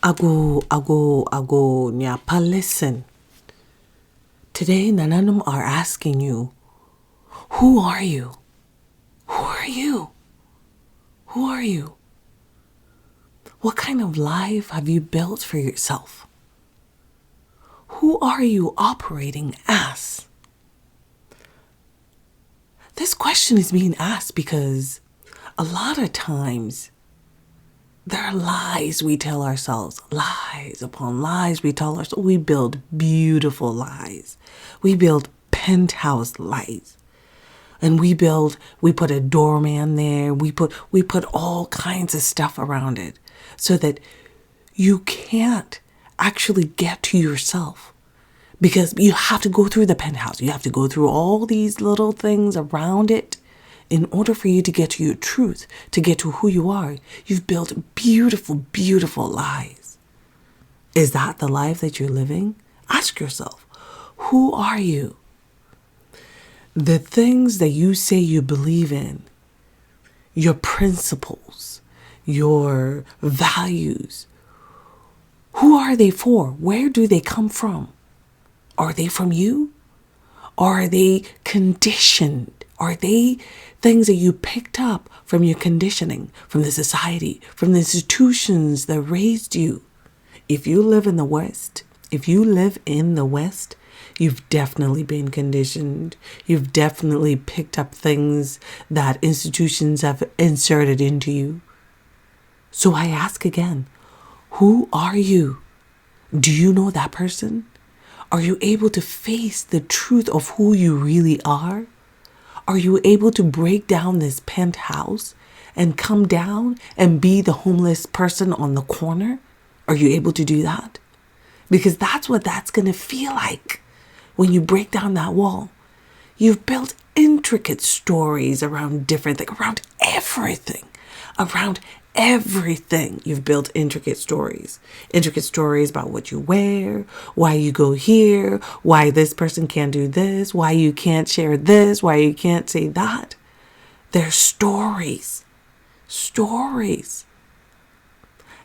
Agooo, Agooo, Nuapa, listen. Today, Nananom are asking you, who are you? Who are you? Who are you? What kind of life have you built for yourself? Who are you operating as? This question is being asked because a lot of times there are lies we tell ourselves, lies upon lies we tell ourselves. We build beautiful lies. We build penthouse lies. And we put a doorman there. We put all kinds of stuff around it so that you can't actually get to yourself. Because you have to go through the penthouse. You have to go through all these little things around it in order for you to get to your truth, to get to who you are. You've built beautiful, beautiful lies. Is that the life that you're living? Ask yourself, who are you? The things that you say you believe in, your principles, your values, who are they for? Where do they come from? Are they from you? Or are they conditioned? Are they things that you picked up from your conditioning, from the society, from the institutions that raised you? If you live in the West, you've definitely been conditioned. You've definitely picked up things that institutions have inserted into you. So I ask again, who are you? Do you know that person? Are you able to face the truth of who you really are? Are you able to break down this penthouse and come down and be the homeless person on the corner? Are you able to do that? Because that's what that's going to feel like when you break down that wall. You've built intricate stories around different things, around everything. You've built intricate stories about what you wear, why you go here, why this person can't do this, why you can't share this, why you can't say that. They're stories.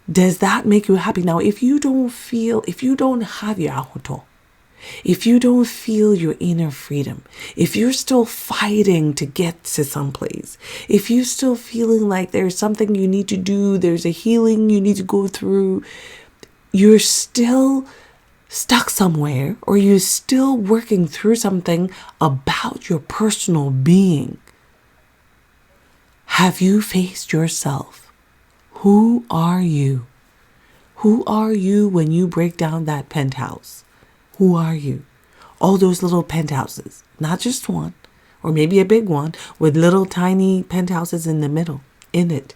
Does that make you happy? Now, if you don't have your ahooto, if you don't feel your inner freedom, if you're still fighting to get to someplace, if you're still feeling like there's something you need to do, there's a healing you need to go through, you're still stuck somewhere, or you're still working through something about your personal being, have you faced yourself? Who are you? Who are you when you break down that penthouse? Who are you? All those little penthouses, not just one, or maybe a big one with little tiny penthouses in the middle, in it.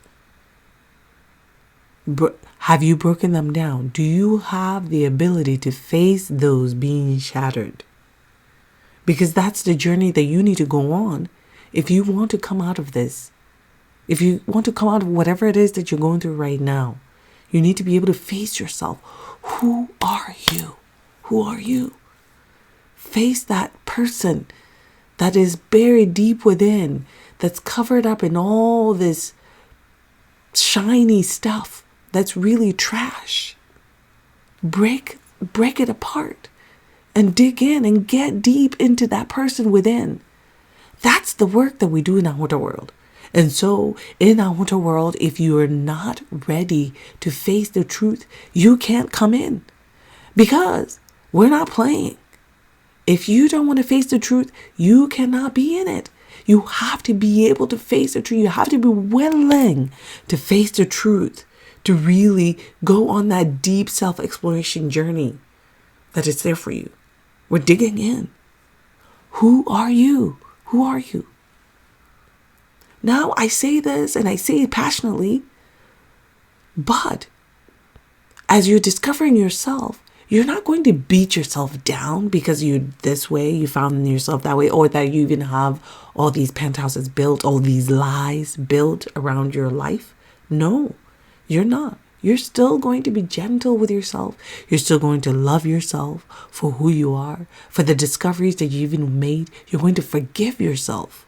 Have you broken them down? Do you have the ability to face those being shattered? Because that's the journey that you need to go on if you want to come out of this. If you want to come out of whatever it is that you're going through right now, you need to be able to face yourself. Who are you? Who are you? Face that person that is buried deep within, that's covered up in all this shiny stuff that's really trash. Break it apart and dig in and get deep into that person within. That's the work that we do in Ahooto world. And so in Ahooto world, if you are not ready to face the truth, you can't come in, because we're not playing. If you don't want to face the truth, you cannot be in it. You have to be able to face the truth. You have to be willing to face the truth, to really go on that deep self-exploration journey that is there for you. We're digging in. Who are you? Who are you? Now, I say this and I say it passionately, but as you're discovering yourself, you're not going to beat yourself down because you're this way, you found yourself that way, or that you even have all these penthouses built, all these lies built around your life. No, you're not. You're still going to be gentle with yourself. You're still going to love yourself for who you are, for the discoveries that you even made. You're going to forgive yourself.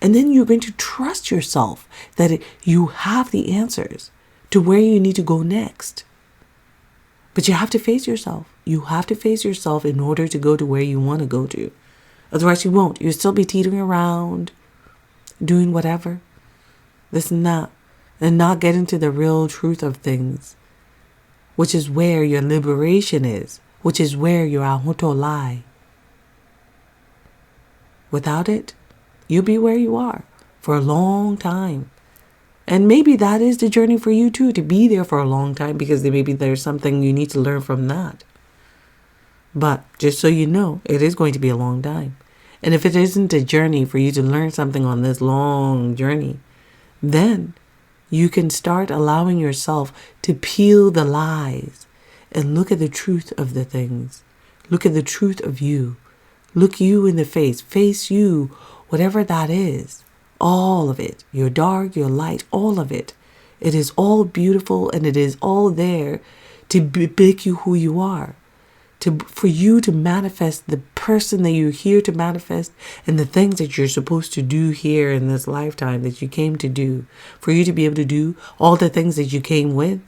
And then you're going to trust yourself that you have the answers to where you need to go next. But you have to face yourself. You have to face yourself in order to go to where you want to go to. Otherwise you won't. You'll still be teetering around, doing whatever. This and that. And not getting to the real truth of things. Which is where your liberation is. Which is where your Ahooto lie. Without it, you'll be where you are for a long time. And maybe that is the journey for you too, to be there for a long time, because maybe there's something you need to learn from that. But just so you know, it is going to be a long time. And if it isn't a journey for you to learn something on this long journey, then you can start allowing yourself to peel the lies and look at the truth of the things. Look at the truth of you. Look you in the face. Face you, whatever that is. All of it. Your dark, your light, all of it. It is all beautiful and it is all there to make you who you are. For you to manifest the person that you're here to manifest and the things that you're supposed to do here in this lifetime that you came to do. For you to be able to do all the things that you came with,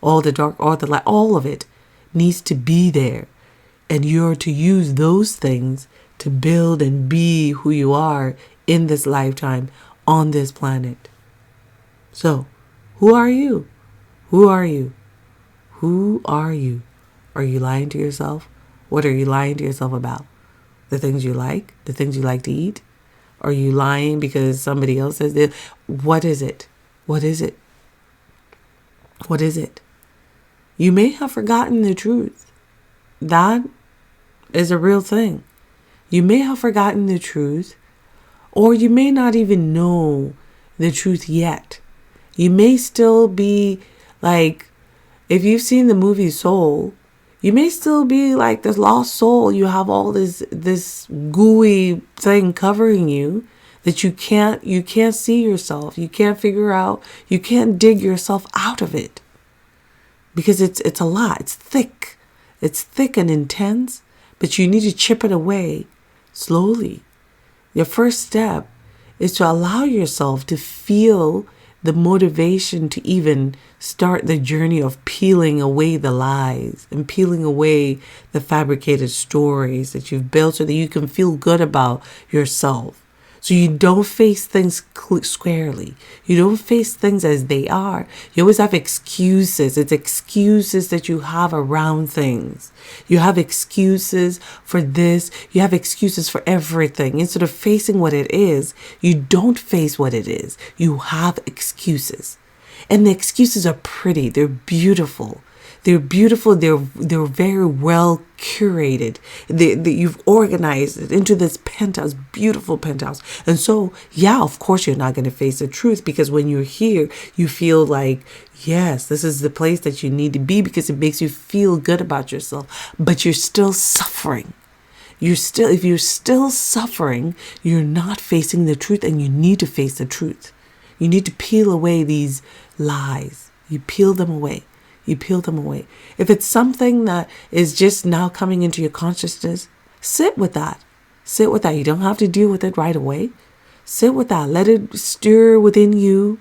all the dark, all the light, all of it needs to be there. And you're to use those things to build and be who you are in this lifetime on this planet. So, who are you? Who are you? Who are you? Are you lying to yourself? What are you lying to yourself about? The things you like? The things you like to eat? Are you lying because somebody else says it? What is it? What is it? What is it? You may have forgotten the truth. That is a real thing. You may have forgotten the truth, or you may not even know the truth yet. You may still be like, if you've seen the movie Soul, you may still be like this lost soul. You have all this gooey thing covering you that you can't see yourself. You can't figure out. You can't dig yourself out of it because it's a lot. It's thick. It's thick and intense, but you need to chip it away slowly. Your first step is to allow yourself to feel the motivation to even start the journey of peeling away the lies and peeling away the fabricated stories that you've built so that you can feel good about yourself. So you don't face things squarely. You don't face things as they are. You always have excuses. It's excuses that you have around things. You have excuses for this. You have excuses for everything. Instead of facing what it is, you don't face what it is. You have excuses. And the excuses are pretty. They're beautiful. They're beautiful. They're very well curated. You've organized it into this penthouse, beautiful penthouse. And so, yeah, of course, you're not going to face the truth, because when you're here, you feel like, yes, this is the place that you need to be because it makes you feel good about yourself. But you're still suffering. If you're still suffering, you're not facing the truth, and you need to face the truth. You need to peel away these lies. You peel them away. You peel them away. If it's something that is just now coming into your consciousness, sit with that. Sit with that. You don't have to deal with it right away. Sit with that. Let it stir within you.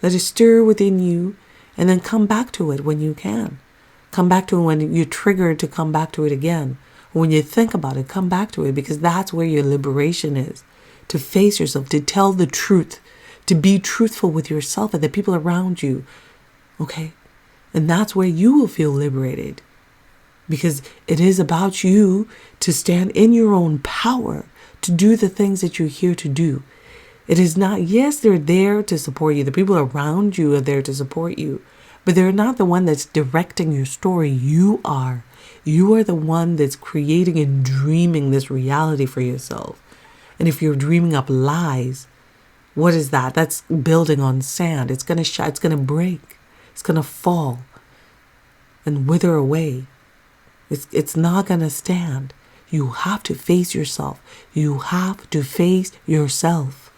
Let it stir within you. And then come back to it when you can. Come back to it when you're triggered to come back to it again. When you think about it, come back to it, because that's where your liberation is. To face yourself, to tell the truth, to be truthful with yourself and the people around you. Okay? And that's where you will feel liberated, because it is about you to stand in your own power, to do the things that you're here to do. It is not, yes, they're there to support you. The people around you are there to support you, but they're not the one that's directing your story. You are. You are the one that's creating and dreaming this reality for yourself. And if you're dreaming up lies, what is that? That's building on sand. It's going to it's going to break. It's going to fall and wither away. It's not going to stand. You have to face yourself. You have to face yourself.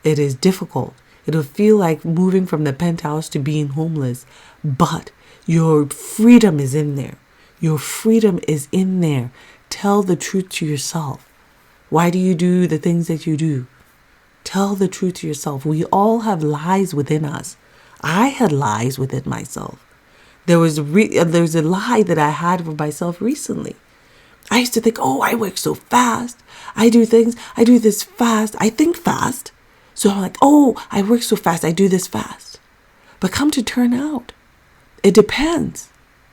It is difficult. It'll feel like moving from the penthouse to being homeless, but your freedom is in there. Your freedom is in there. Tell the truth to yourself. Why do you do the things that you do? Tell the truth to yourself. We all have lies within us. I had lies within myself. There was a lie that I had for myself recently. I used to think, oh, I work so fast. I do this fast. I think fast. So I'm like, oh, I work so fast. I do this fast. But come to turn out, it depends.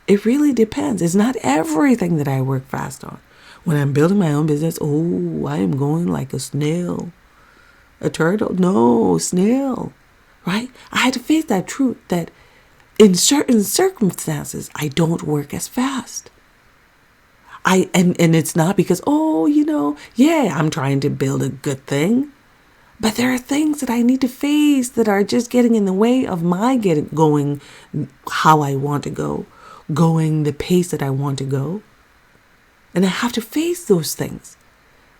It really depends. It's not everything that I work fast on. When I'm building my own business, oh, I am going like a snail. A turtle? No, snail. Right? I had to face that truth that in certain circumstances, I don't work as fast. And it's not because, oh, yeah, I'm trying to build a good thing. But there are things that I need to face that are just getting in the way of my going how I want to go, going the pace that I want to go. And I have to face those things.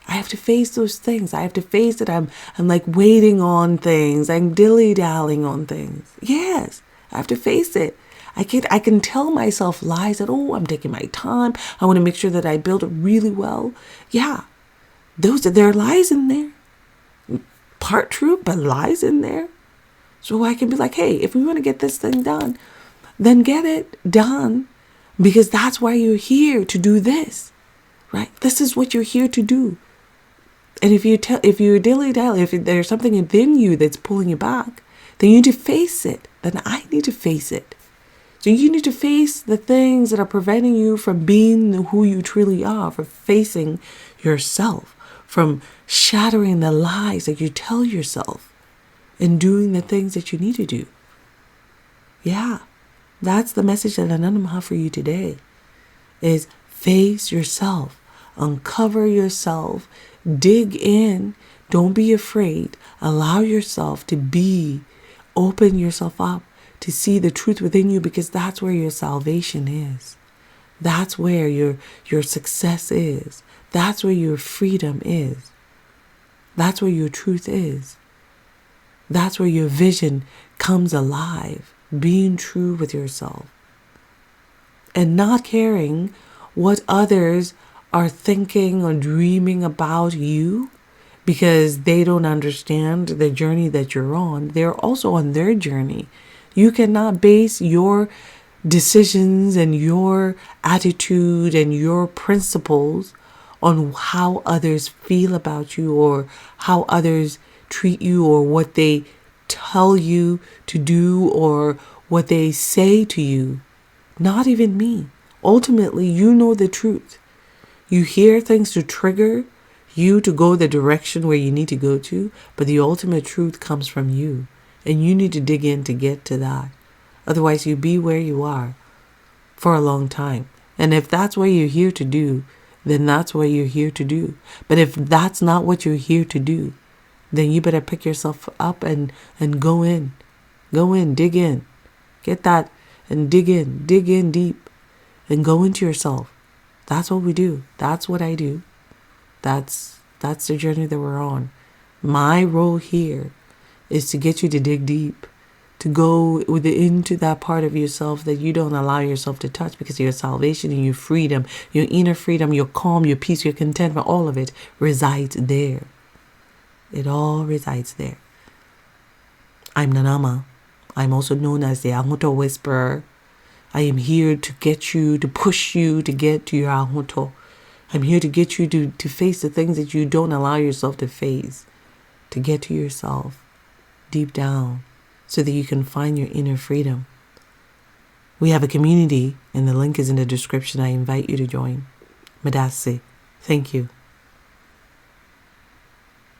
I have to face that I'm like waiting on things. I'm dilly-dallying on things. Yes, I have to face it. I can tell myself lies that, oh, I'm taking my time. I want to make sure that I build it really well. Yeah, there are lies in there. Part true, but lies in there. So I can be like, hey, if we want to get this thing done, then get it done, because that's why you're here to do this, right? This is what you're here to do. And if you're dilly-dally, if there's something within you that's pulling you back, then you need to face it. Then I need to face it. So you need to face the things that are preventing you from being who you truly are, from facing yourself, from shattering the lies that you tell yourself and doing the things that you need to do. Yeah, that's the message that Nananom have for you today, is face yourself, uncover yourself, dig in, don't be afraid, allow yourself to open yourself up to see the truth within you, because that's where your salvation is. That's where your success is. That's where your freedom is. That's where your truth is. That's where your vision comes alive, being true with yourself. And not caring what others are thinking or dreaming about you, because they don't understand the journey that you're on. They're also on their journey. You cannot base your decisions and your attitude and your principles on how others feel about you, or how others treat you, or what they tell you to do, or what they say to you. Not even me. Ultimately, you know the truth. You hear things to trigger you to go the direction where you need to go to, but the ultimate truth comes from you, and you need to dig in to get to that. Otherwise, you'll be where you are for a long time. And if that's what you're here to do, then that's what you're here to do. But if that's not what you're here to do, then you better pick yourself up and go in. Go in, dig in. Get that and dig in deep and go into yourself. That's what we do. That's what I do. That's the journey that we're on. My role here is to get you to dig deep, to go into that part of yourself that you don't allow yourself to touch, because your salvation and your freedom, your inner freedom, your calm, your peace, your contentment, all of it resides there. It all resides there. I'm Nananom. I'm also known as the Ahooto Whisperer. I am here to get you, to push you to get to your Ahooto. I'm here to get you to face the things that you don't allow yourself to face, to get to yourself deep down, so that you can find your inner freedom. We have a community, and the link is in the description. I invite you to join. Medaase, thank you.